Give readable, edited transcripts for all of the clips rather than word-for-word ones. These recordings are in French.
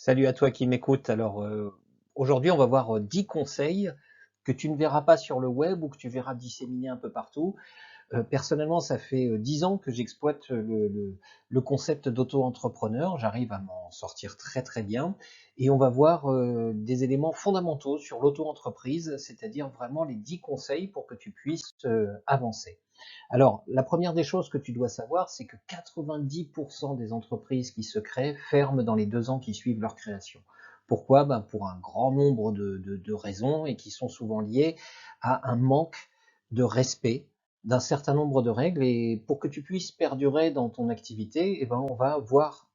Salut à toi qui m'écoute. Aujourd'hui, on va voir 10 conseils que tu ne verras pas sur le web ou que tu verras disséminés un peu partout. Personnellement, ça fait 10 ans que j'exploite le concept d'auto-entrepreneur. J'arrive à m'en sortir très très bien. Et on va voir des éléments fondamentaux sur l'auto-entreprise, c'est-à-dire vraiment les 10 conseils pour que tu puisses avancer. Alors, la première des choses que tu dois savoir, c'est que 90% des entreprises qui se créent ferment dans les 2 ans qui suivent leur création. Pourquoi? Ben, pour un grand nombre de raisons et qui sont souvent liées à un manque de respect d'un certain nombre de règles. Et pour que tu puisses perdurer dans ton activité, eh ben, on va voir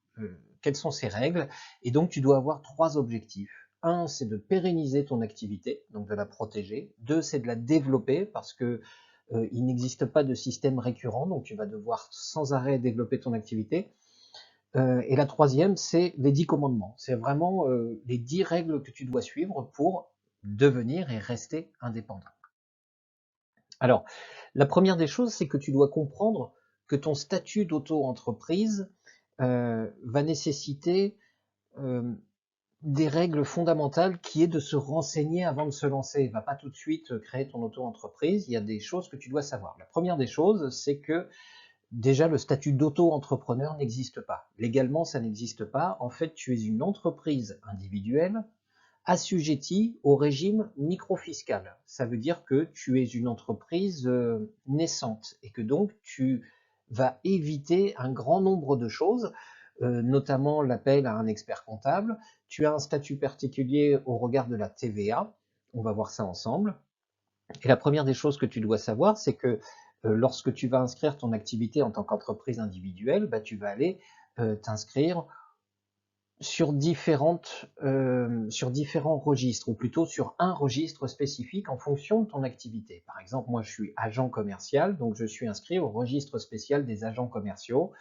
quelles sont ces règles. Et donc, tu dois avoir trois objectifs. Un, c'est de pérenniser ton activité, donc de la protéger. Deux, c'est de la développer parce que il n'existe pas de système récurrent, donc tu vas devoir sans arrêt développer ton activité. Et la troisième, c'est les 10 commandements. C'est vraiment les 10 règles que tu dois suivre pour devenir et rester indépendant. Alors, la première des choses, c'est que tu dois comprendre que ton statut d'auto-entreprise va nécessiter euh, des règles fondamentales qui est de se renseigner avant de se lancer. Va pas tout de suite créer ton auto-entreprise. Il y a des choses que tu dois savoir. La première des choses, c'est que déjà le statut d'auto-entrepreneur n'existe pas. Légalement, ça n'existe pas. En fait, tu es une entreprise individuelle assujettie au régime microfiscal. Ça veut dire que tu es une entreprise naissante et que donc tu vas éviter un grand nombre de choses, notamment l'appel à un expert comptable. Tu as un statut particulier au regard de la TVA. On va voir ça ensemble. Et la première des choses que tu dois savoir, c'est que lorsque tu vas inscrire ton activité en tant qu'entreprise individuelle, bah, tu vas aller t'inscrire sur différents registres, ou plutôt sur un registre spécifique en fonction de ton activité. Par exemple, moi je suis agent commercial, donc je suis inscrit au registre spécial des agents commerciaux,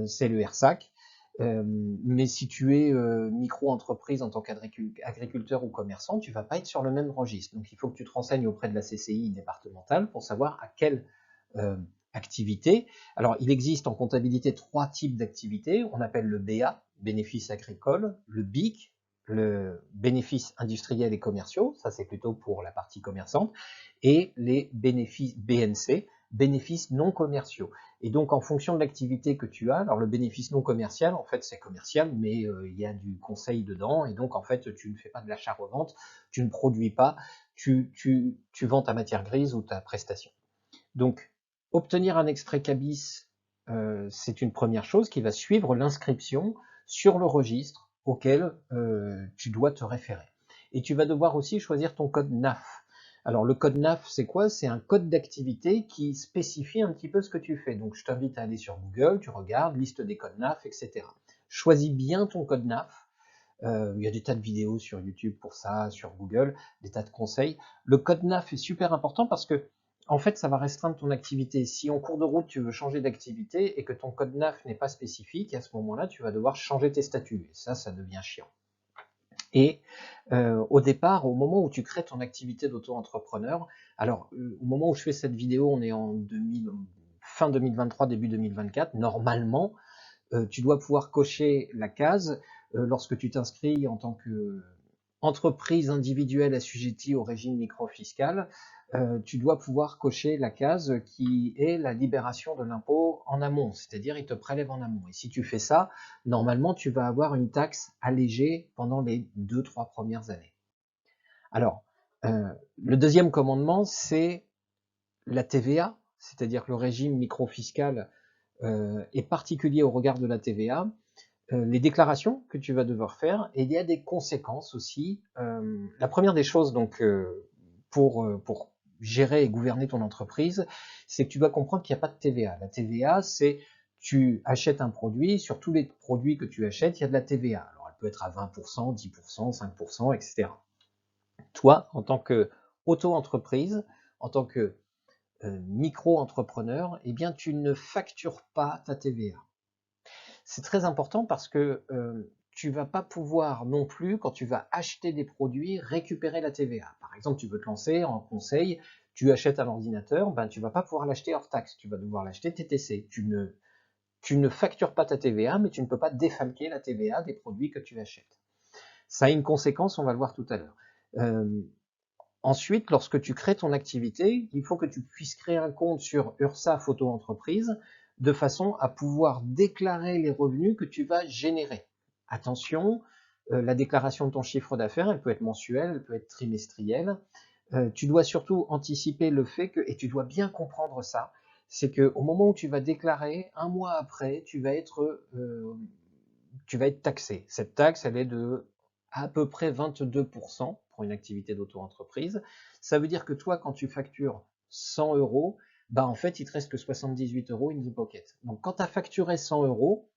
c'est le RSAC. Mais si tu es micro-entreprise en tant qu'agriculteur ou commerçant, tu ne vas pas être sur le même registre. Donc il faut que tu te renseignes auprès de la CCI départementale pour savoir à quelle euh, activité. Alors il existe en comptabilité trois types d'activités. On appelle le BA, bénéfices agricoles, le BIC, le bénéfices industriels et commerciaux, ça c'est plutôt pour la partie commerçante, et les bénéfices BNC, bénéfices non commerciaux. Et donc, en fonction de l'activité que tu as, alors le bénéfice non commercial, en fait, c'est commercial, mais il y a du conseil dedans. Et donc, en fait, tu ne fais pas de l'achat-revente, tu ne produis pas, tu vends ta matière grise ou ta prestation. Donc, obtenir un extrait CABIS, c'est une première chose qui va suivre l'inscription sur le registre auquel tu dois te référer. Et tu vas devoir aussi choisir ton code NAF. Alors le code NAF, c'est quoi? C'est un code d'activité qui spécifie un petit peu ce que tu fais. Donc je t'invite à aller sur Google, tu regardes, liste des codes NAF, etc. Choisis bien ton code NAF. Il y a des tas de vidéos sur YouTube pour ça, sur Google, des tas de conseils. Le code NAF est super important parce que, en fait, ça va restreindre ton activité. Si en cours de route, tu veux changer d'activité et que ton code NAF n'est pas spécifique, à ce moment-là, tu vas devoir changer tes statuts. Et ça devient chiant. Et au départ, au moment où tu crées ton activité d'auto-entrepreneur, alors au moment où je fais cette vidéo, on est en fin 2023, début 2024, normalement, tu dois pouvoir cocher la case lorsque tu t'inscris en tant qu'entreprise individuelle assujettie au régime microfiscal. Tu dois pouvoir cocher la case qui est la libération de l'impôt en amont, c'est-à-dire il te prélève en amont. Et si tu fais ça, normalement, tu vas avoir une taxe allégée pendant les 2-3 premières années. Alors, le deuxième commandement, c'est la TVA, c'est-à-dire que le régime microfiscal est particulier au regard de la TVA, les déclarations que tu vas devoir faire, et il y a des conséquences aussi. La première des choses, donc, pour gérer et gouverner ton entreprise, c'est que tu dois comprendre qu'il n'y a pas de TVA. La TVA, c'est tu achètes un produit, sur tous les produits que tu achètes, il y a de la TVA. Alors elle peut être à 20%, 10%, 5%, etc. Toi, en tant que auto-entreprise, en tant que micro-entrepreneur, eh bien, tu ne factures pas ta TVA. C'est très important parce que tu vas pas pouvoir non plus, quand tu vas acheter des produits, récupérer la TVA. Par exemple, tu veux te lancer en conseil, tu achètes un ordinateur, ben, tu vas pas pouvoir l'acheter hors taxe, tu vas devoir l'acheter TTC. tu ne factures pas ta TVA, mais tu ne peux pas défalquer la TVA des produits que tu achètes. Ça a une conséquence, on va le voir tout à l'heure. Ensuite, lorsque tu crées ton activité, il faut que tu puisses créer un compte sur URSSAF Auto-entreprise de façon à pouvoir déclarer les revenus que tu vas générer. Attention, la déclaration de ton chiffre d'affaires, elle peut être mensuelle, elle peut être trimestrielle. Tu dois surtout anticiper le fait que, et tu dois bien comprendre ça, c'est qu'au moment où tu vas déclarer, un mois après, tu vas être taxé. Cette taxe, elle est de à peu près 22% pour une activité d'auto-entreprise. Ça veut dire que toi, quand tu factures 100 euros, bah en fait, il te reste que 78 euros in the pocket. Donc, quand tu as facturé 100 euros,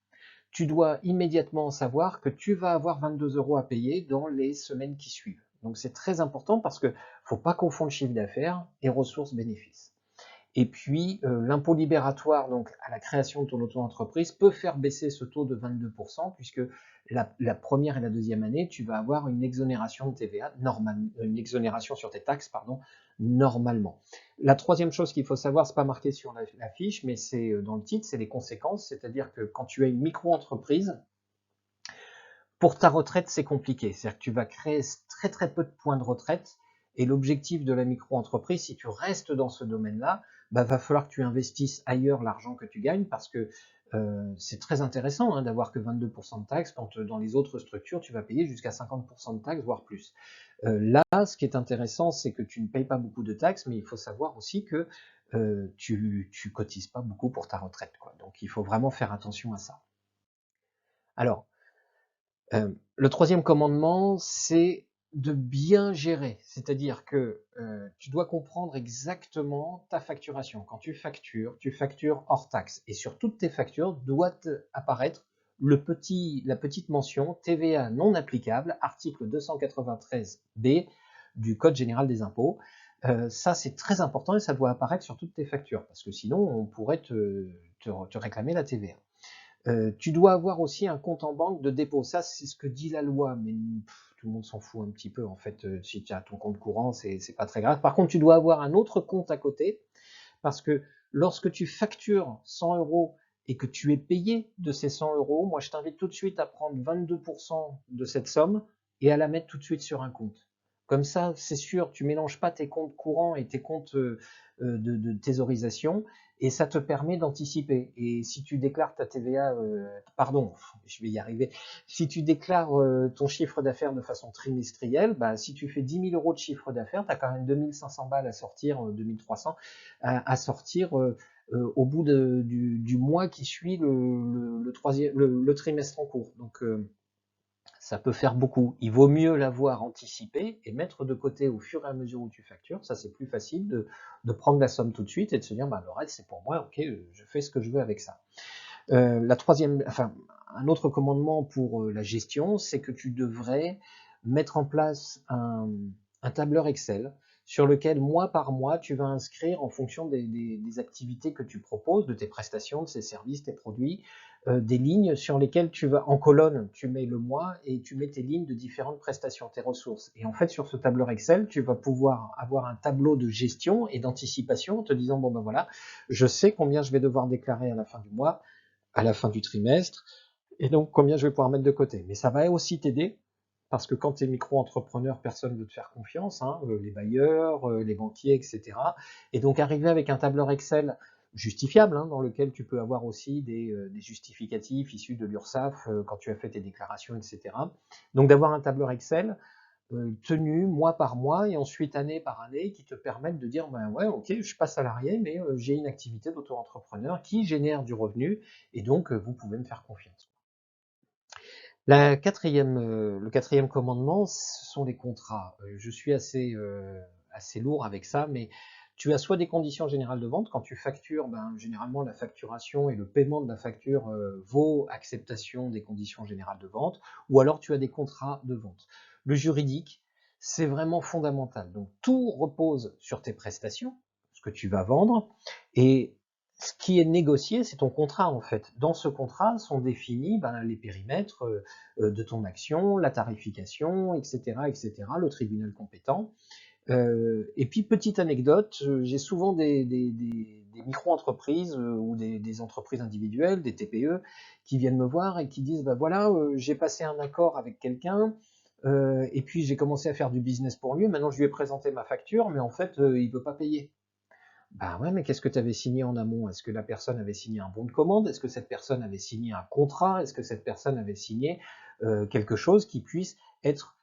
tu dois immédiatement savoir que tu vas avoir 22 euros à payer dans les semaines qui suivent. Donc, c'est très important parce que faut pas confondre chiffre d'affaires et ressources bénéfices. Et puis, l'impôt libératoire, donc à la création de ton auto-entreprise, peut faire baisser ce taux de 22%, puisque la première et la deuxième année, tu vas avoir une exonération de TVA, une exonération sur tes taxes, pardon, normalement. La troisième chose qu'il faut savoir, c'est pas marqué sur la fiche, mais c'est dans le titre, c'est les conséquences, c'est-à-dire que quand tu as une micro-entreprise, pour ta retraite, c'est compliqué. C'est-à-dire que tu vas créer très très peu de points de retraite. Et l'objectif de la micro-entreprise, si tu restes dans ce domaine-là, bah, va falloir que tu investisses ailleurs l'argent que tu gagnes parce que c'est très intéressant hein, d'avoir que 22% de taxes quand dans les autres structures, tu vas payer jusqu'à 50% de taxes, voire plus. Là, ce qui est intéressant, c'est que tu ne payes pas beaucoup de taxes, mais il faut savoir aussi que tu cotises pas beaucoup pour ta retraite, quoi. Donc, il faut vraiment faire attention à ça. Alors, le troisième commandement, c'est de bien gérer. C'est-à-dire que tu dois comprendre exactement ta facturation. Quand tu factures hors taxe. Et sur toutes tes factures doit apparaître la petite mention TVA non applicable, article 293B du Code général des impôts. Ça, c'est très important et ça doit apparaître sur toutes tes factures. Parce que sinon, on pourrait te réclamer la TVA. Tu dois avoir aussi un compte en banque de dépôt. Ça, c'est ce que dit la loi, mais tout le monde s'en fout un petit peu. En fait, si tu as ton compte courant, c'est pas très grave. Par contre, tu dois avoir un autre compte à côté, parce que lorsque tu factures 100 euros et que tu es payé de ces 100 euros, moi, je t'invite tout de suite à prendre 22% de cette somme et à la mettre tout de suite sur un compte. Comme ça, c'est sûr, tu mélanges pas tes comptes courants et tes comptes de thésaurisation, et ça te permet d'anticiper. Et si tu déclares ta TVA, pardon, je vais y arriver, si tu déclares ton chiffre d'affaires de façon trimestrielle, bah, si tu fais 10 000 euros de chiffre d'affaires, tu as quand même 2500 balles à sortir, 2300 à sortir au bout du mois qui suit le trimestre en cours. Donc, ça peut faire beaucoup. Il vaut mieux l'avoir anticipé et mettre de côté au fur et à mesure où tu factures. Ça, c'est plus facile de prendre la somme tout de suite et de se dire, bah, le reste, c'est pour moi, ok, je fais ce que je veux avec ça. Un autre commandement pour la gestion, c'est que tu devrais mettre en place un tableur Excel sur lequel, mois par mois, tu vas inscrire en fonction des activités que tu proposes, de tes prestations, de tes services, tes produits, des lignes sur lesquelles tu vas, en colonne, tu mets le mois et tu mets tes lignes de différentes prestations, tes ressources. Et en fait, sur ce tableur Excel, tu vas pouvoir avoir un tableau de gestion et d'anticipation en te disant, bon ben voilà, je sais combien je vais devoir déclarer à la fin du mois, à la fin du trimestre, et donc combien je vais pouvoir mettre de côté. Mais ça va aussi t'aider, parce que quand tu es micro-entrepreneur, personne ne veut te faire confiance, hein, les bailleurs, les banquiers, etc. Et donc arriver avec un tableur Excel justifiable, hein, dans lequel tu peux avoir aussi des justificatifs issus de l'URSSAF quand tu as fait tes déclarations, etc. Donc d'avoir un tableur Excel tenu mois par mois et ensuite année par année qui te permettent de dire ben ouais ok je suis pas salarié mais j'ai une activité d'auto-entrepreneur qui génère du revenu et donc vous pouvez me faire confiance. Le quatrième commandement, ce sont les contrats. Je suis assez lourd avec ça, mais tu as soit des conditions générales de vente, quand tu factures, ben, généralement la facturation et le paiement de la facture vaut acceptation des conditions générales de vente, ou alors tu as des contrats de vente. Le juridique, c'est vraiment fondamental. Donc tout repose sur tes prestations, ce que tu vas vendre, et ce qui est négocié, c'est ton contrat en fait. Dans ce contrat sont définis ben, les périmètres de ton action, la tarification, etc., etc., le tribunal compétent. Et puis, petite anecdote, j'ai souvent des des micro-entreprises ou des entreprises individuelles, des TPE, qui viennent me voir et qui disent, bah voilà, j'ai passé un accord avec quelqu'un, et puis j'ai commencé à faire du business pour lui, maintenant je lui ai présenté ma facture, mais en fait, il veut pas payer. Bah ouais, mais qu'est-ce que tu avais signé en amont? Est-ce que la personne avait signé un bon de commande? Est-ce que cette personne avait signé un contrat? Est-ce que cette personne avait signé quelque chose qui puisse être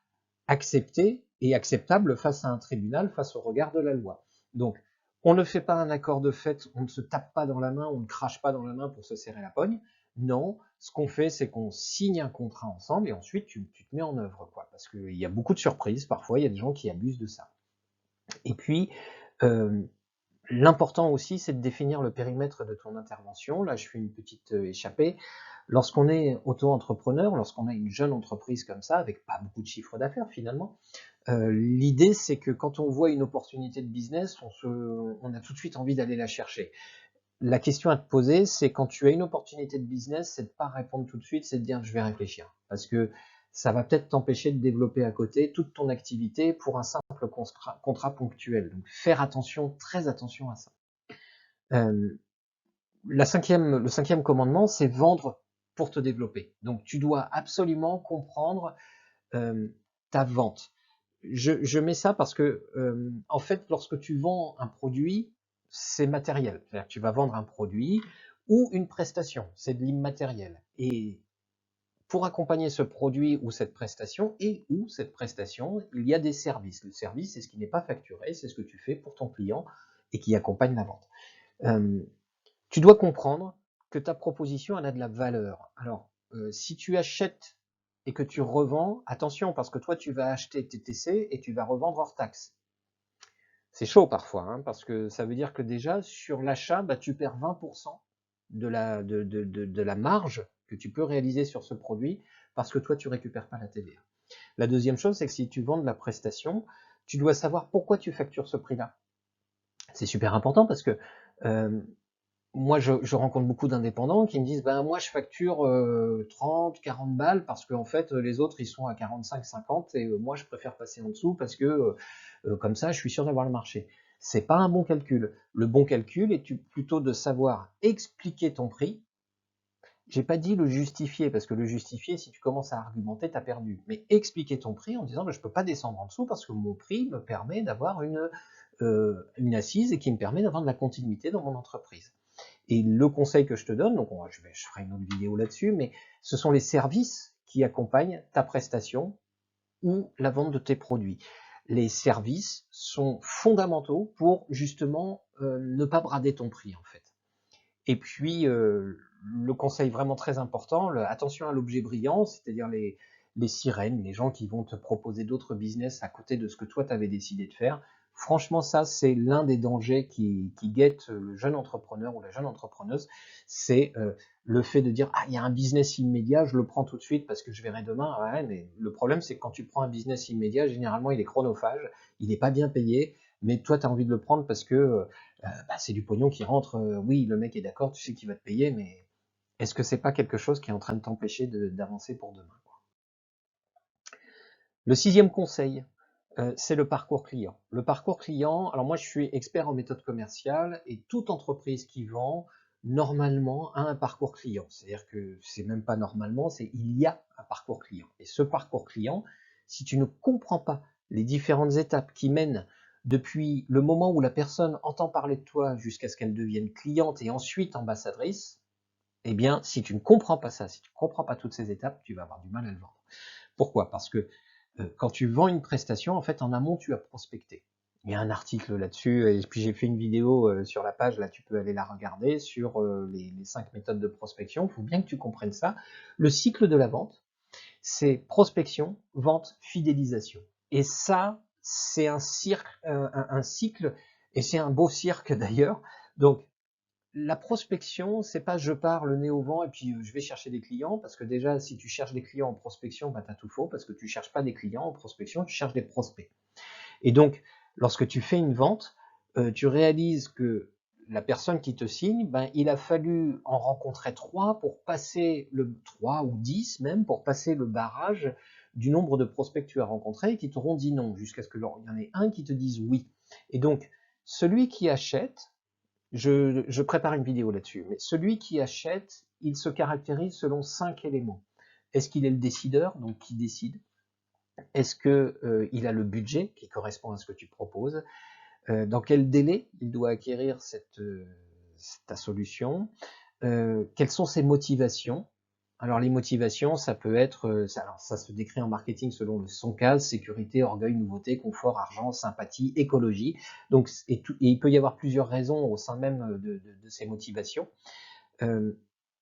accepté et acceptable face à un tribunal, face au regard de la loi? Donc, on ne fait pas un accord de fait, on ne se tape pas dans la main, on ne crache pas dans la main pour se serrer la pogne. Non, ce qu'on fait, c'est qu'on signe un contrat ensemble et ensuite tu te mets en œuvre, quoi. Parce qu'il y a beaucoup de surprises, parfois il y a des gens qui abusent de ça. Et puis, euh, l'important aussi, c'est de définir le périmètre de ton intervention. Là, je fais une petite échappée. Lorsqu'on est auto-entrepreneur, lorsqu'on a une jeune entreprise comme ça, avec pas beaucoup de chiffre d'affaires finalement, l'idée c'est que quand on voit une opportunité de business, on a tout de suite envie d'aller la chercher. La question à te poser, c'est quand tu as une opportunité de business, c'est de pas répondre tout de suite, c'est de dire je vais réfléchir. Parce que ça va peut-être t'empêcher de développer à côté toute ton activité pour un simple contrat ponctuel. Donc faire attention, très attention à ça. Euh, le cinquième commandement, c'est vendre pour te développer. Donc tu dois absolument comprendre euh, ta vente. Je mets ça parce que en fait, lorsque tu vends un produit, c'est matériel. C'est-à-dire que tu vas vendre un produit ou une prestation, c'est de l'immatériel. Et pour accompagner ce produit ou cette prestation, il y a des services. Le service, c'est ce qui n'est pas facturé, c'est ce que tu fais pour ton client et qui accompagne la vente. Euh, Tu dois comprendre que ta proposition, elle a de la valeur. Alors, si tu achètes et que tu revends, attention, parce que toi, tu vas acheter TTC et tu vas revendre hors taxe. C'est chaud parfois, hein, parce que ça veut dire que déjà, sur l'achat, bah, tu perds 20% de la marge que tu peux réaliser sur ce produit, parce que toi, tu récupères pas la TVA. La deuxième chose, c'est que si tu vends de la prestation, tu dois savoir pourquoi tu factures ce prix-là. C'est super important parce que euh, moi, je rencontre beaucoup d'indépendants qui me disent, ben moi, je facture 30, 40 balles parce qu'en fait, les autres, ils sont à 45, 50 et moi, je préfère passer en dessous parce que comme ça, je suis sûr d'avoir le marché. C'est pas un bon calcul. Le bon calcul est plutôt de savoir expliquer ton prix. J'ai pas dit le justifier parce que le justifier, si tu commences à argumenter, t'as perdu. Mais expliquer ton prix en disant, ben, je peux pas descendre en dessous parce que mon prix me permet d'avoir une assise et qui me permet d'avoir de la continuité dans mon entreprise. Et le conseil que je te donne, donc je ferai une autre vidéo là-dessus, mais ce sont les services qui accompagnent ta prestation ou la vente de tes produits. Les services sont fondamentaux pour justement ne pas brader ton prix en fait. Et puis le conseil vraiment très important, attention à l'objet brillant, c'est-à-dire les sirènes, les gens qui vont te proposer d'autres business à côté de ce que toi tu avais décidé de faire. Franchement, ça, c'est l'un des dangers qui guette le jeune entrepreneur ou la jeune entrepreneuse. C'est le fait de dire, ah, il y a un business immédiat, je le prends tout de suite parce que je verrai demain. Ouais, mais le problème, c'est que quand tu prends un business immédiat, généralement, il est chronophage, il n'est pas bien payé, mais toi, tu as envie de le prendre parce que bah, c'est du pognon qui rentre. Oui, le mec est d'accord, tu sais qu'il va te payer, mais est-ce que c'est pas quelque chose qui est en train de t'empêcher d'avancer pour demain, quoi. Le sixième conseil, c'est le parcours client. Le parcours client, alors moi je suis expert en méthode commerciale et toute entreprise qui vend, normalement, a un parcours client. C'est-à-dire que c'est même pas normalement, c'est il y a un parcours client. Et ce parcours client, si tu ne comprends pas les différentes étapes qui mènent depuis le moment où la personne entend parler de toi jusqu'à ce qu'elle devienne cliente et ensuite ambassadrice, eh bien, si tu ne comprends pas ça, si tu ne comprends pas toutes ces étapes, tu vas avoir du mal à le vendre. Pourquoi? Parce que quand tu vends une prestation, en fait, en amont, tu as prospecté. Il y a un article là-dessus, et puis j'ai fait une vidéo sur la page, là tu peux aller la regarder, sur les 5 méthodes de prospection. Il faut bien que tu comprennes ça. Le cycle de la vente, c'est prospection, vente, fidélisation. Et ça, c'est un cycle, et c'est un beau cirque d'ailleurs. Donc, la prospection, c'est pas je pars le nez au vent et puis je vais chercher des clients, parce que déjà, si tu cherches des clients en prospection, bah, t'as tout faux, parce que tu cherches pas des clients en prospection, tu cherches des prospects. Et donc, lorsque tu fais une vente, tu réalises que la personne qui te signe, ben, il a fallu en rencontrer 3 pour passer 3 ou 10 même, pour passer le barrage du nombre de prospects que tu as rencontrés et qui t'auront dit non, jusqu'à ce qu'il y en ait un qui te dise oui. Et donc, celui qui achète, je prépare une vidéo là-dessus, mais celui qui achète, il se caractérise selon 5 éléments. Est-ce qu'il est le décideur, donc qui décide? Est-ce que il a le budget qui correspond à ce que tu proposes? Dans quel délai il doit acquérir ta solution? Quelles sont ses motivations? Alors les motivations, ça peut être, alors ça se décrit en marketing selon son cas, sécurité, orgueil, nouveauté, confort, argent, sympathie, écologie. Donc, et il peut y avoir plusieurs raisons au sein même de ces motivations.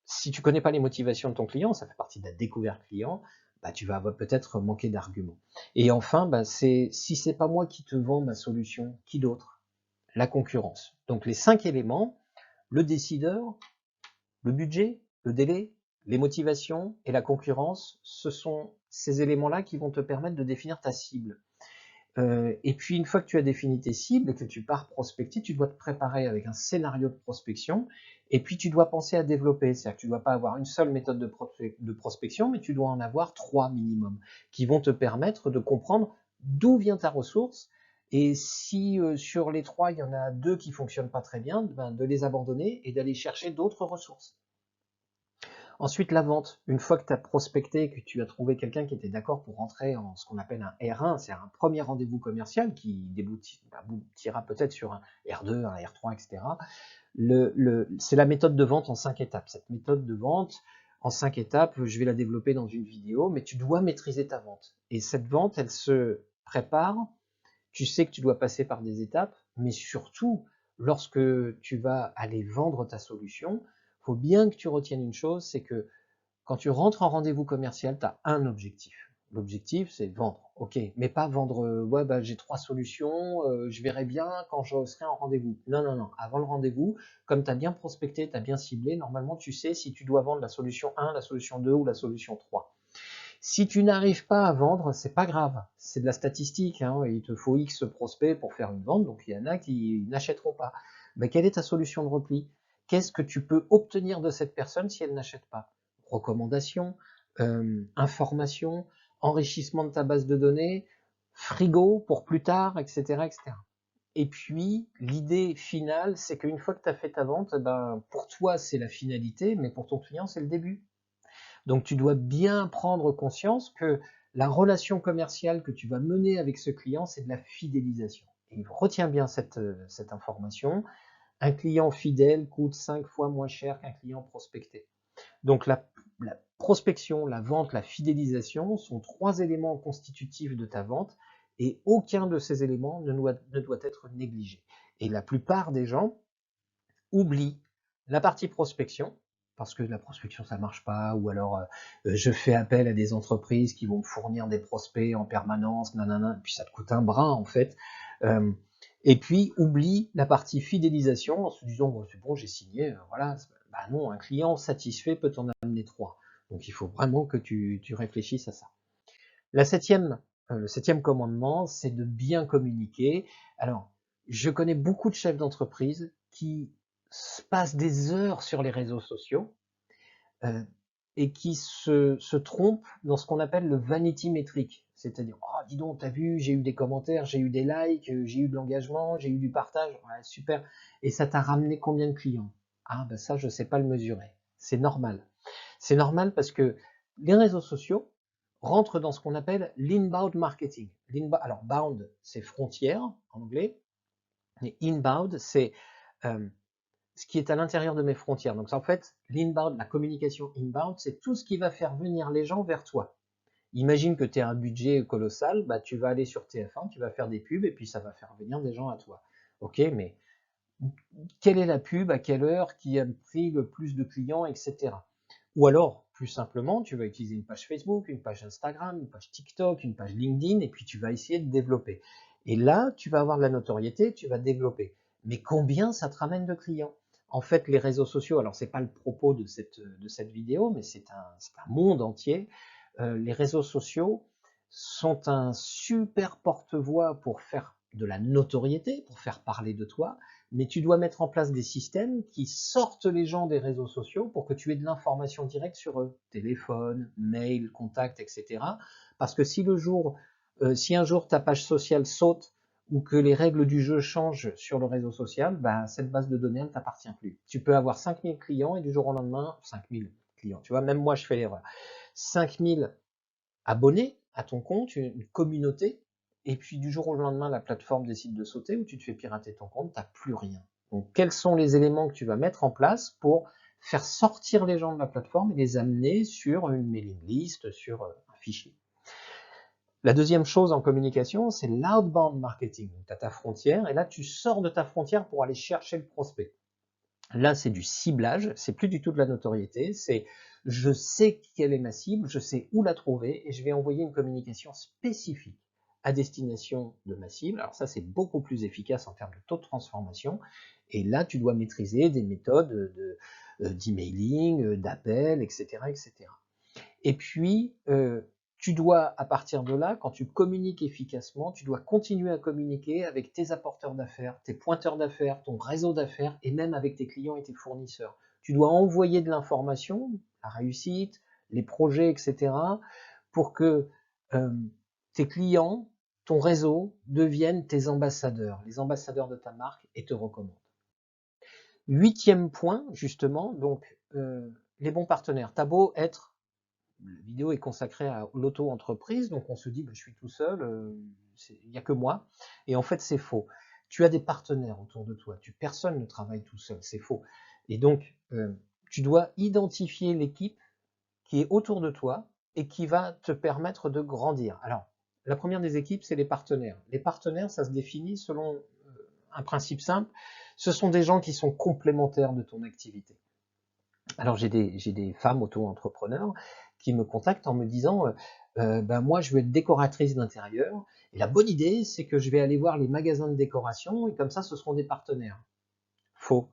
Si tu connais pas les motivations de ton client, ça fait partie de la découverte client, bah, tu vas peut-être manquer d'arguments. Et enfin, bah, si c'est pas moi qui te vends ma solution, qui d'autre? La concurrence. Donc les 5 éléments, le décideur, le budget, le délai, les motivations et la concurrence, ce sont ces éléments-là qui vont te permettre de définir ta cible. Et puis une fois que tu as défini tes cibles et que tu pars prospecter, tu dois te préparer avec un scénario de prospection et puis tu dois penser à développer. C'est-à-dire que tu ne dois pas avoir une seule méthode de prospection, mais tu dois en avoir 3 minimum qui vont te permettre de comprendre d'où vient ta ressource et si sur les 3, il y en a 2 qui ne fonctionnent pas très bien, ben, de les abandonner et d'aller chercher d'autres ressources. Ensuite, la vente. Une fois que tu as prospecté, que tu as trouvé quelqu'un qui était d'accord pour rentrer en ce qu'on appelle un R1, c'est-à-dire un premier rendez-vous commercial qui aboutira peut-être sur un R2, un R3, etc. C'est la méthode de vente en 5 étapes. Cette méthode de vente en 5 étapes, je vais la développer dans une vidéo, mais tu dois maîtriser ta vente. Et cette vente, elle se prépare. Tu sais que tu dois passer par des étapes, mais surtout, lorsque tu vas aller vendre ta solution, il faut bien que tu retiennes une chose, c'est que quand tu rentres en rendez-vous commercial, tu as un objectif. L'objectif, c'est vendre, ok, mais pas vendre, ouais, bah, j'ai 3 solutions, je verrai bien quand je serai en rendez-vous. Non, non, non, avant le rendez-vous, comme tu as bien prospecté, tu as bien ciblé, normalement tu sais si tu dois vendre la solution 1, la solution 2 ou la solution 3. Si tu n'arrives pas à vendre, c'est pas grave, c'est de la statistique, hein, il te faut X prospects pour faire une vente, donc il y en a qui n'achèteront pas. Mais quelle est ta solution de repli? Qu'est-ce que tu peux obtenir de cette personne si elle n'achète pas? Recommandations, informations, enrichissement de ta base de données, frigo pour plus tard, etc., etc. Et puis, l'idée finale, c'est qu'une fois que tu as fait ta vente, ben, pour toi, c'est la finalité, mais pour ton client, c'est le début. Donc tu dois bien prendre conscience que la relation commerciale que tu vas mener avec ce client, c'est de la fidélisation. Et retiens bien cette information. Un client fidèle coûte 5 fois moins cher qu'un client prospecté. Donc la prospection, la vente, la fidélisation sont 3 éléments constitutifs de ta vente et aucun de ces éléments ne doit être négligé. Et la plupart des gens oublient la partie prospection, parce que la prospection ça marche pas, ou alors je fais appel à des entreprises qui vont me fournir des prospects en permanence, nanana, et puis ça te coûte un bras en fait. Euh, et puis oublie la partie fidélisation en se disant bon, c'est bon, j'ai signé, voilà. Bah non, un client satisfait peut t'en amener 3. Donc il faut vraiment que tu réfléchisses à ça. Le septième commandement, c'est de bien communiquer. Alors, je connais beaucoup de chefs d'entreprise qui passent des heures sur les réseaux sociaux euh, et qui se trompent dans ce qu'on appelle le vanity metric. C'est-à-dire, oh, dis donc, t'as vu, j'ai eu des commentaires, j'ai eu des likes, j'ai eu de l'engagement, j'ai eu du partage, ouais, super. Et ça t'a ramené combien de clients? Ah, ben ça, je ne sais pas le mesurer. C'est normal. C'est normal parce que les réseaux sociaux rentrent dans ce qu'on appelle l'inbound marketing. Alors, bound, c'est frontière en anglais, et inbound, c'est euh, ce qui est à l'intérieur de mes frontières. Donc, en fait, l'inbound, la communication inbound, c'est tout ce qui va faire venir les gens vers toi. Imagine que tu as un budget colossal, bah, tu vas aller sur TF1, tu vas faire des pubs et puis ça va faire venir des gens à toi. Ok, mais quelle est la pub, à quelle heure, qui a pris le plus de clients, etc. Ou alors, plus simplement, tu vas utiliser une page Facebook, une page Instagram, une page TikTok, une page LinkedIn, et puis tu vas essayer de développer. Et là, tu vas avoir de la notoriété, tu vas développer. Mais combien ça te ramène de clients? En fait, les réseaux sociaux, alors c'est pas le propos de cette vidéo, mais c'est un monde entier. Les réseaux sociaux sont un super porte-voix pour faire de la notoriété, pour faire parler de toi, mais tu dois mettre en place des systèmes qui sortent les gens des réseaux sociaux pour que tu aies de l'information directe sur eux, téléphone, mail, contact, etc. Parce que si un jour ta page sociale saute ou que les règles du jeu changent sur le réseau social, bah, cette base de données ne t'appartient plus. Tu peux avoir 5000 clients et du jour au lendemain, 5000 clients, tu vois, même moi je fais l'erreur. 5000 abonnés à ton compte, une communauté, et puis du jour au lendemain, la plateforme décide de sauter ou tu te fais pirater ton compte, tu n'as plus rien. Donc quels sont les éléments que tu vas mettre en place pour faire sortir les gens de la plateforme et les amener sur une mailing list, sur un fichier. La deuxième chose en communication, c'est l'outbound marketing. Tu as ta frontière et là, tu sors de ta frontière pour aller chercher le prospect. Là, c'est du ciblage, c'est plus du tout de la notoriété, c'est je sais quelle est ma cible, je sais où la trouver et je vais envoyer une communication spécifique à destination de ma cible. Alors ça, c'est beaucoup plus efficace en termes de taux de transformation. Et là, tu dois maîtriser des méthodes d'emailing, d'appel, etc., etc. Et puis, tu dois, à partir de là, quand tu communiques efficacement, tu dois continuer à communiquer avec tes apporteurs d'affaires, tes pointeurs d'affaires, ton réseau d'affaires, et même avec tes clients et tes fournisseurs. Tu dois envoyer de l'information, la réussite, les projets, etc., pour que tes clients, ton réseau, deviennent tes ambassadeurs, les ambassadeurs de ta marque, et te recommandent. Huitième point, justement, donc les bons partenaires. T'as beau être la vidéo est consacrée à l'auto-entreprise, donc on se dit, bah, je suis tout seul, il n'y a que moi. Et en fait, c'est faux. Tu as des partenaires autour de toi. Personne ne travaille tout seul, c'est faux. Et donc, tu dois identifier l'équipe qui est autour de toi et qui va te permettre de grandir. Alors, la première des équipes, c'est les partenaires. Les partenaires, ça se définit selon un principe simple. Ce sont des gens qui sont complémentaires de ton activité. Alors j'ai des femmes auto-entrepreneurs qui me contactent en me disant ben moi je veux être décoratrice d'intérieur et la bonne idée c'est que je vais aller voir les magasins de décoration et comme ça ce seront des partenaires. Faux.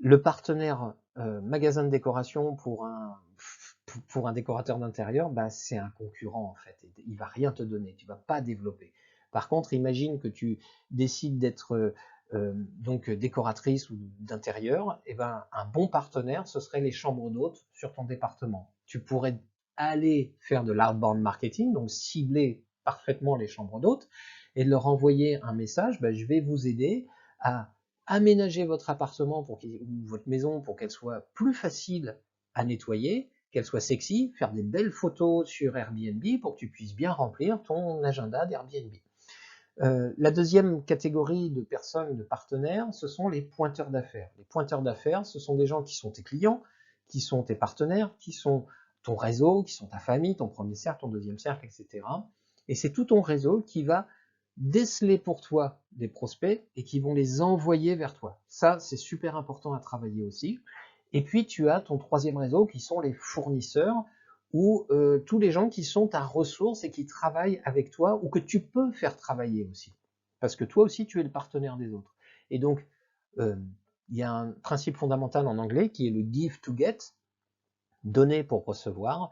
Le partenaire magasin de décoration pour un décorateur d'intérieur, ben, c'est un concurrent en fait. Il va rien te donner, tu vas pas développer. Par contre, imagine que tu décides d'être donc décoratrice ou d'intérieur, et ben un bon partenaire, ce serait les chambres d'hôtes sur ton département. Tu pourrais aller faire de l'outbound marketing, donc cibler parfaitement les chambres d'hôtes et leur envoyer un message, ben, je vais vous aider à aménager votre appartement ou votre maison pour qu'elle soit plus facile à nettoyer, qu'elle soit sexy, faire des belles photos sur Airbnb pour que tu puisses bien remplir ton agenda d'Airbnb. La deuxième catégorie de personnes, de partenaires, ce sont les pointeurs d'affaires. Les pointeurs d'affaires, ce sont des gens qui sont tes clients, qui sont tes partenaires, qui sont ton réseau, qui sont ta famille, ton premier cercle, ton deuxième cercle, etc. Et c'est tout ton réseau qui va déceler pour toi des prospects et qui vont les envoyer vers toi. Ça, c'est super important à travailler aussi. Et puis, tu as ton troisième réseau qui sont les fournisseurs ou tous les gens qui sont ta ressource et qui travaillent avec toi ou que tu peux faire travailler aussi. Parce que toi aussi, tu es le partenaire des autres. Et donc, il y a un principe fondamental en anglais qui est le give to get, donner pour recevoir.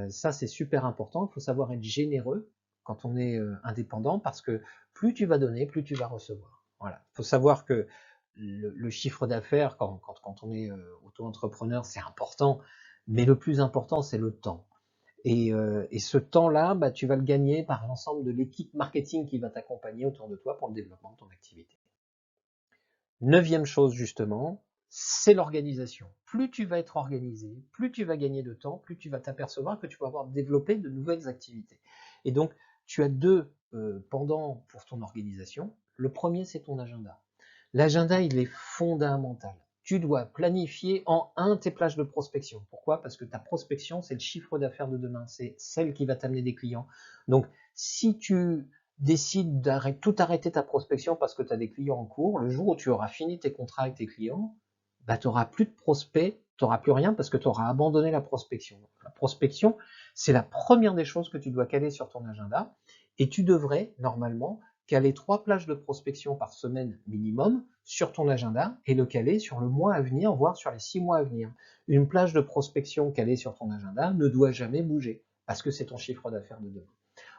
Ça, c'est super important. Il faut savoir être généreux quand on est indépendant parce que plus tu vas donner, plus tu vas recevoir. Voilà. Il faut savoir que le chiffre d'affaires, quand on est auto-entrepreneur, c'est important, mais le plus important, c'est le temps. Et ce temps-là, bah, tu vas le gagner par l'ensemble de l'équipe marketing qui va t'accompagner autour de toi pour le développement de ton activité. Neuvième chose justement, c'est l'organisation. Plus tu vas être organisé, plus tu vas gagner de temps, plus tu vas t'apercevoir que tu vas avoir développé de nouvelles activités. Et donc, tu as deux pendants pour ton organisation. Le premier, c'est ton agenda. L'agenda, il est fondamental. Tu dois planifier en tes plages de prospection. Pourquoi? Parce que ta prospection, c'est le chiffre d'affaires de demain. C'est celle qui va t'amener des clients. Donc, si tu décides tout arrêter ta prospection parce que tu as des clients en cours, le jour où tu auras fini tes contrats avec tes clients, bah, tu n'auras plus de prospects, tu n'auras plus rien parce que tu auras abandonné la prospection. La prospection, c'est la première des choses que tu dois caler sur ton agenda et tu devrais, normalement, caler 3 plages de prospection par semaine minimum sur ton agenda et le caler sur le mois à venir, voire sur les 6 mois à venir. Une plage de prospection calée sur ton agenda ne doit jamais bouger parce que c'est ton chiffre d'affaires de demain.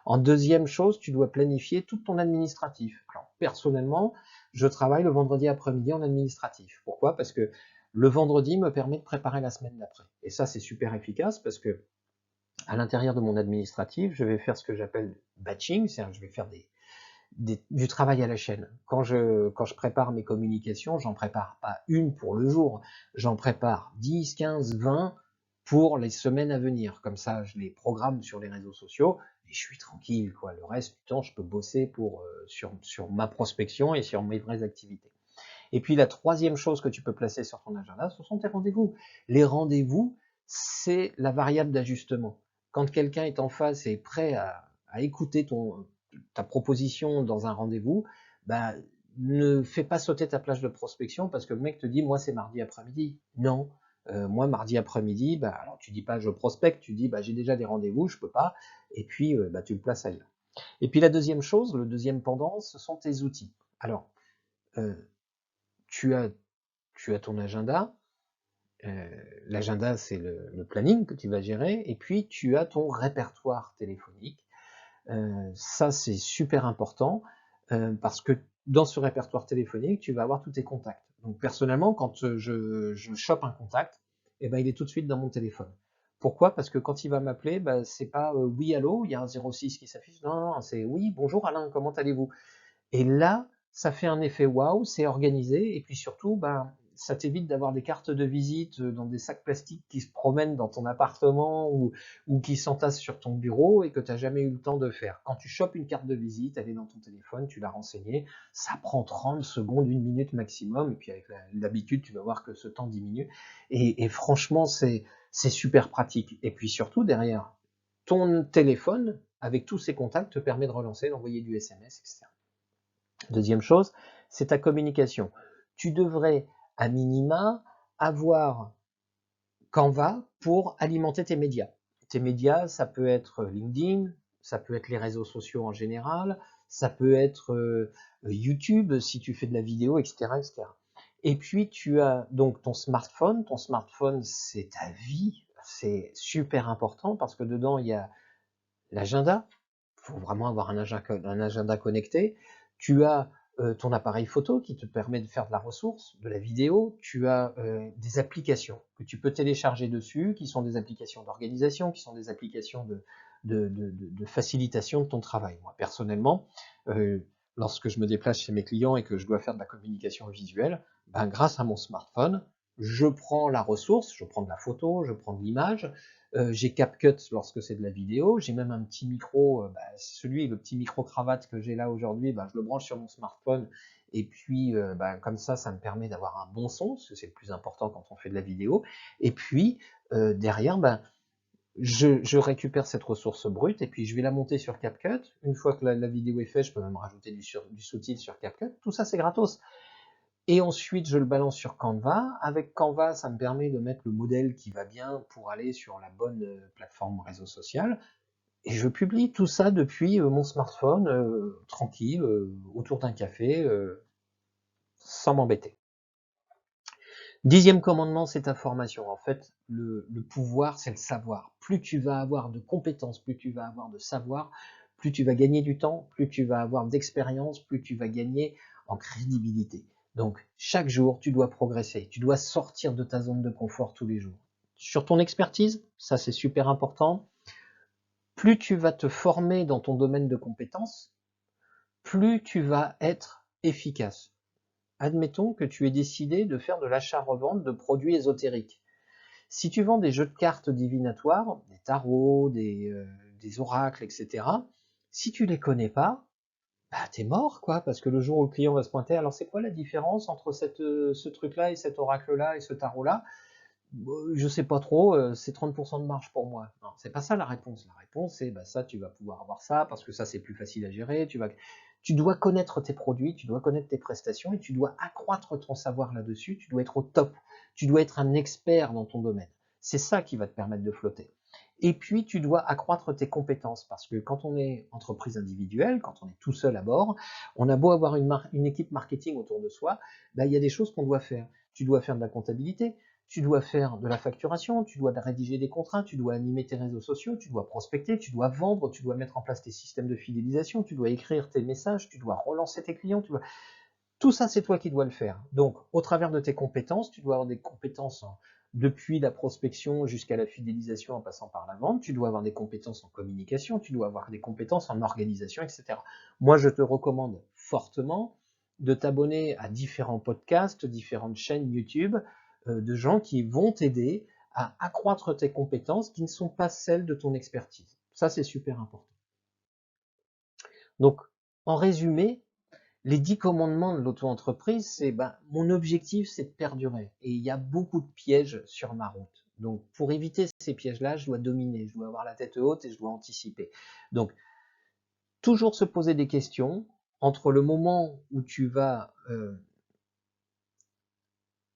En deuxième chose, tu dois planifier tout ton administratif. Alors, personnellement, je travaille le vendredi après-midi en administratif. Pourquoi? Parce que le vendredi me permet de préparer la semaine d'après. Et ça, c'est super efficace parce que à l'intérieur de mon administratif, je vais faire ce que j'appelle batching, c'est-à-dire que je vais faire du travail à la chaîne. Quand je prépare mes communications, j'en prépare pas une pour le jour, j'en prépare 10, 15, 20 pour les semaines à venir. Comme ça, je les programme sur les réseaux sociaux et je suis tranquille, quoi. Le reste du temps, je peux bosser sur ma prospection et sur mes vraies activités. Et puis la troisième chose que tu peux placer sur ton agenda, ce sont tes rendez-vous. Les rendez-vous, c'est la variable d'ajustement. Quand quelqu'un est en face et est prêt à écouter ta proposition dans un rendez-vous, bah, ne fais pas sauter ta plage de prospection parce que le mec te dit moi c'est mardi après-midi. Non, moi mardi après-midi, bah, alors tu dis pas je prospecte, tu dis bah, j'ai déjà des rendez-vous, je peux pas, et puis bah, tu le places ailleurs. Et puis la deuxième chose, le deuxième pendant, ce sont tes outils. Alors, euh, tu as, tu as ton agenda. L'agenda, c'est le planning que tu vas gérer. Et puis, tu as ton répertoire téléphonique. Ça, c'est super important parce que dans ce répertoire téléphonique, tu vas avoir tous tes contacts. Donc, personnellement, quand je chope un contact, eh ben, il est tout de suite dans mon téléphone. Pourquoi? Parce que quand il va m'appeler, bah, c'est pas oui, allô, il y a un 06 qui s'affiche. Non, non, c'est oui, bonjour Alain, comment allez-vous? Et là, ça fait un effet waouh, c'est organisé, et puis surtout, ben, ça t'évite d'avoir des cartes de visite dans des sacs plastiques qui se promènent dans ton appartement ou qui s'entassent sur ton bureau et que tu n'as jamais eu le temps de faire. Quand tu chopes une carte de visite, elle est dans ton téléphone, tu l'as renseignée, ça prend 30 secondes, une minute maximum, et puis avec l'habitude, tu vas voir que ce temps diminue. Et franchement, c'est super pratique. Et puis surtout, derrière, ton téléphone, avec tous ses contacts, te permet de relancer, d'envoyer du SMS, etc. Deuxième chose, c'est ta communication. Tu devrais, à minima, avoir Canva pour alimenter tes médias. Tes médias, ça peut être LinkedIn, ça peut être les réseaux sociaux en général, ça peut être YouTube si tu fais de la vidéo, etc., etc. Et puis tu as donc ton smartphone. Ton smartphone, c'est ta vie. C'est super important parce que dedans, il y a l'agenda. Il faut vraiment avoir un agenda connecté. Tu as ton appareil photo qui te permet de faire de la ressource, de la vidéo. Tu as des applications que tu peux télécharger dessus, qui sont des applications d'organisation, qui sont des applications de facilitation de ton travail. Moi, personnellement, euh, lorsque je me déplace chez mes clients et que je dois faire de la communication visuelle, ben, grâce à mon smartphone, je prends la ressource, je prends de la photo, je prends de l'image, j'ai CapCut lorsque c'est de la vidéo, j'ai même un petit micro, le petit micro cravate que j'ai là aujourd'hui, je le branche sur mon smartphone et puis comme ça me permet d'avoir un bon son, parce que c'est le plus important quand on fait de la vidéo. Et puis derrière, je récupère cette ressource brute et puis je vais la monter sur CapCut. Une fois que la vidéo est faite, je peux même rajouter du sous-titre sur CapCut. Tout ça, c'est gratos. Et ensuite, je le balance sur Canva. Avec Canva, ça me permet de mettre le modèle qui va bien pour aller sur la bonne plateforme réseau social. Et je publie tout ça depuis mon smartphone, tranquille, autour d'un café, sans m'embêter. Dixième commandement, c'est ta formation. En fait, le pouvoir, c'est le savoir. Plus tu vas avoir de compétences, plus tu vas avoir de savoir, plus tu vas gagner du temps, plus tu vas avoir d'expérience, plus tu vas gagner en crédibilité. Donc, chaque jour, tu dois progresser. Tu dois sortir de ta zone de confort tous les jours. Sur ton expertise, ça c'est super important. Plus tu vas te former dans ton domaine de compétences, plus tu vas être efficace. Admettons que tu aies décidé de faire de l'achat-revente de produits ésotériques. Si tu vends des jeux de cartes divinatoires, des tarots, des oracles, etc., si tu les connais pas, t'es mort, quoi, parce que le jour où le client va se pointer, alors c'est quoi la différence entre ce truc-là et cet oracle-là et ce tarot-là? Je sais pas trop, c'est 30% de marge pour moi. Non, c'est pas ça la réponse. La réponse, c'est ça, tu vas pouvoir avoir ça, parce que ça, c'est plus facile à gérer. Tu dois connaître tes produits, tu dois connaître tes prestations et tu dois accroître ton savoir là-dessus. Tu dois être au top. Tu dois être un expert dans ton domaine. C'est ça qui va te permettre de flotter. Et puis, tu dois accroître tes compétences parce que quand on est entreprise individuelle, quand on est tout seul à bord, on a beau avoir une équipe marketing autour de soi, il y a des choses qu'on doit faire. Tu dois faire de la comptabilité, tu dois faire de la facturation, tu dois rédiger des contrats, tu dois animer tes réseaux sociaux, tu dois prospecter, tu dois vendre, tu dois mettre en place tes systèmes de fidélisation, tu dois écrire tes messages, tu dois relancer tes clients, tout ça, c'est toi qui dois le faire. Donc, au travers de tes compétences, tu dois avoir des compétences depuis la prospection jusqu'à la fidélisation en passant par la vente. Tu dois avoir des compétences en communication, tu dois avoir des compétences en organisation, etc. Moi, je te recommande fortement de t'abonner à différents podcasts, différentes chaînes YouTube de gens qui vont t'aider à accroître tes compétences qui ne sont pas celles de ton expertise. Ça, c'est super important. Donc, en résumé, les 10 commandements de l'auto-entreprise, c'est mon objectif, c'est de perdurer. Et il y a beaucoup de pièges sur ma route. Donc, pour éviter ces pièges-là, je dois dominer, je dois avoir la tête haute et je dois anticiper. Donc, toujours se poser des questions entre le moment où tu vas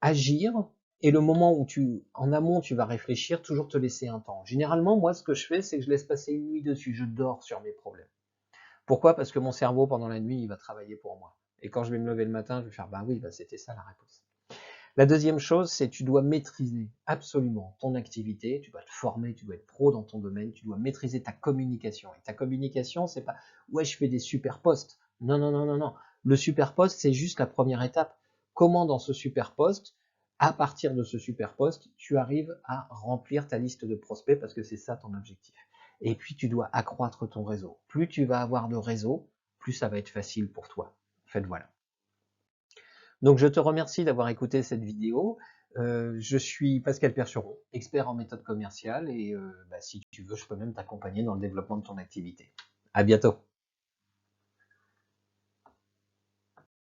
agir et le moment où en amont, tu vas réfléchir, toujours te laisser un temps. Généralement, moi, ce que je fais, c'est que je laisse passer une nuit dessus. Je dors sur mes problèmes. Pourquoi? Parce que mon cerveau, pendant la nuit, il va travailler pour moi. Et quand je vais me lever le matin, je vais faire, oui, c'était ça la réponse. La deuxième chose, c'est tu dois maîtriser absolument ton activité, tu dois te former, tu dois être pro dans ton domaine, tu dois maîtriser ta communication. Et ta communication, c'est pas, ouais, je fais des super posts. Non, non, non, non, non. Le super post, c'est juste la première étape. Comment dans ce super post, à partir de ce super post, tu arrives à remplir ta liste de prospects parce que c'est ça ton objectif. Et puis, tu dois accroître ton réseau. Plus tu vas avoir de réseau, plus ça va être facile pour toi. En fait, voilà. Donc, je te remercie d'avoir écouté cette vidéo. Je suis Pascal Percheron, expert en méthode commerciale et si tu veux, je peux même t'accompagner dans le développement de ton activité. À bientôt.